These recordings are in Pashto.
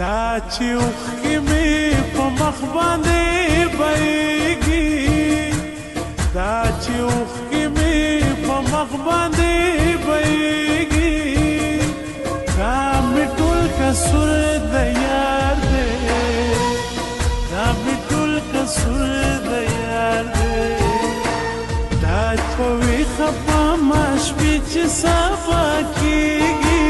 دا چې اوښکې مې په مخ باندې بهیږي دا چې اوښکې مې په مخ باندې بهیږي دا مې ټول قصور د یار دی دا مې ټول قصور د یار دی دا په وي خفه ما شپې چې صفا کېږي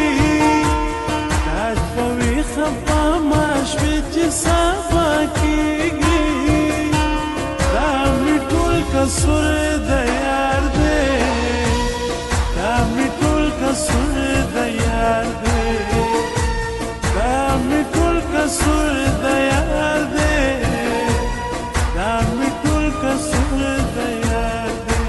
دا په وي خفه ما شپې چې صفا کېږي دا مې ټول قصور د یار دی دا مې ټول قصور د یار دی دا مې ټول قصور د یار دی دا مې ټول قصور د یار دی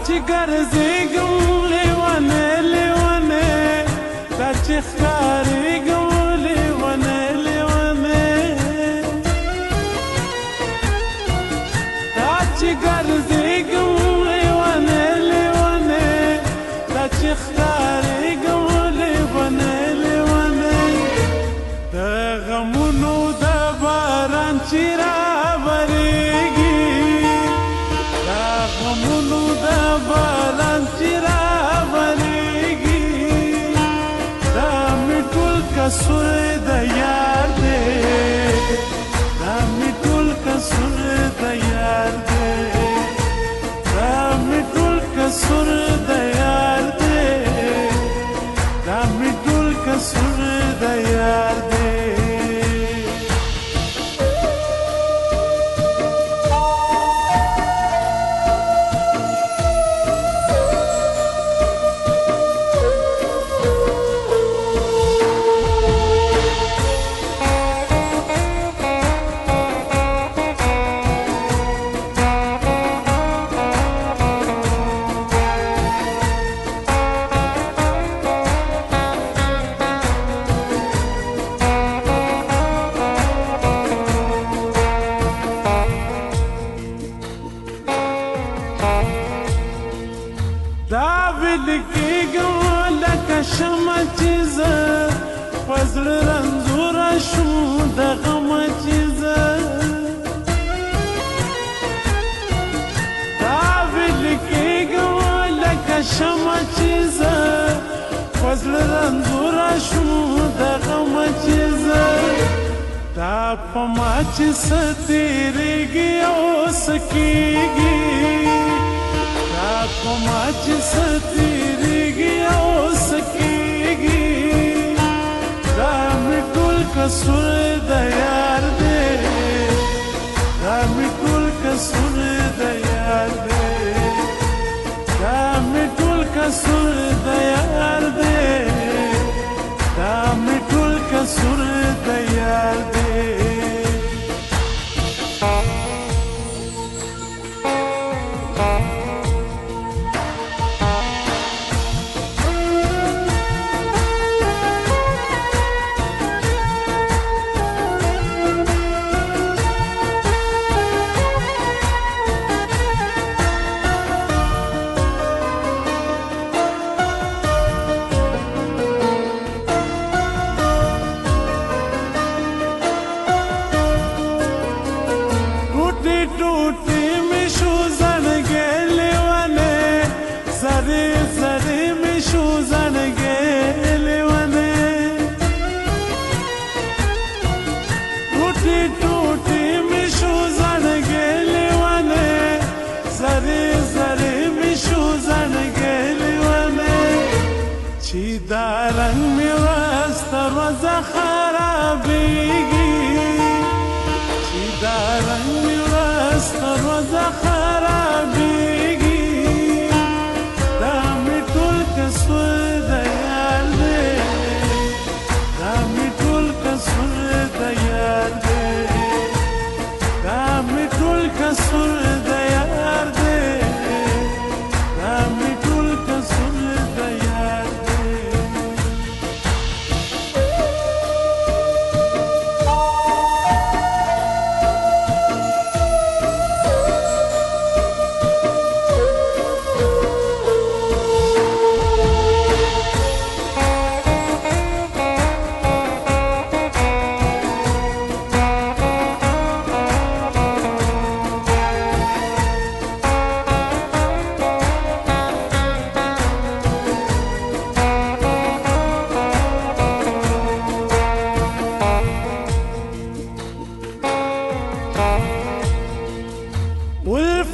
چې ګرځېږم لیونی لیونی دا چې ښکارېږم لیونی لیونی دا چې ګرځېږم لیونی لیونی دا چې ښکارېږم لیونی لیونی د غمونو د باران چې راورېږي دا غمونو د باران چې راورېږي دا مې ټول قصور د یار دی دا مې ټول قصور د یار دی دا مې ټول قصور د یار دی دا مې ټول قصور د یار دی دا ویل کېږم لکه شمعه چې زه په زړه رنځوره شوم د غمه چې زه دا ویل کېږم لکه شمعه چې زه په زړه رنځوره شوم د غمه چې زه دا په ما چې څه تېرېږي او څه کېږي دا په ما چې څه تېرېږي او څه کېږي دا مې ټول قصور د یار دی دا مې ټول قصور د یار دی دا مې ټول قصور د یار دی دا مې ټول قصور د یار دی خرابېږي چې دا رنګ مې ورځ تر ورځه خرابېږي دا مې ټول قصور د یار دی دا مې ټول قصور د یار دی دا مې ټول قصور د یار دی دا مې ټول قصور د یار دی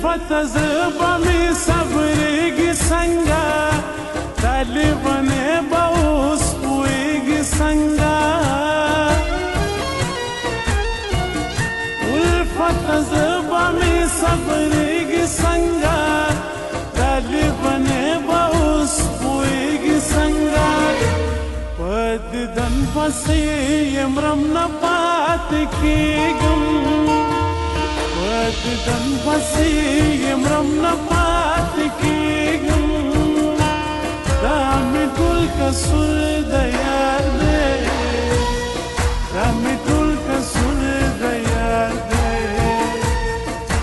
الفت زبا می صبرېږي څنګه طالبانې به اوس پوهېږي څنګه الفت زبا می صبرېږي څنګه طالبانې به اوس پوهېږي څنګه په دیدن پسې مرم نه پاتې کېږم دیدن پسې مرم نه پاتې کېږم دا مې ټول قصور د یار دی دا مې ټول قصور د یار دی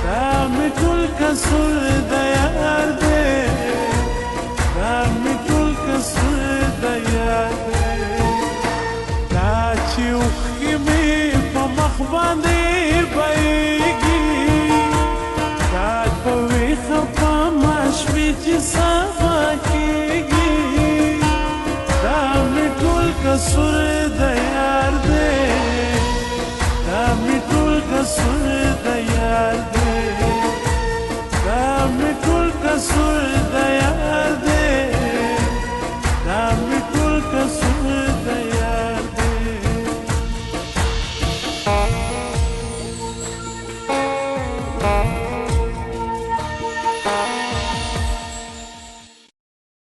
دا مې ټول قصور د یار دی دا مې ټول قصور د یار دی دا چې اوښکې مې په مخ باندې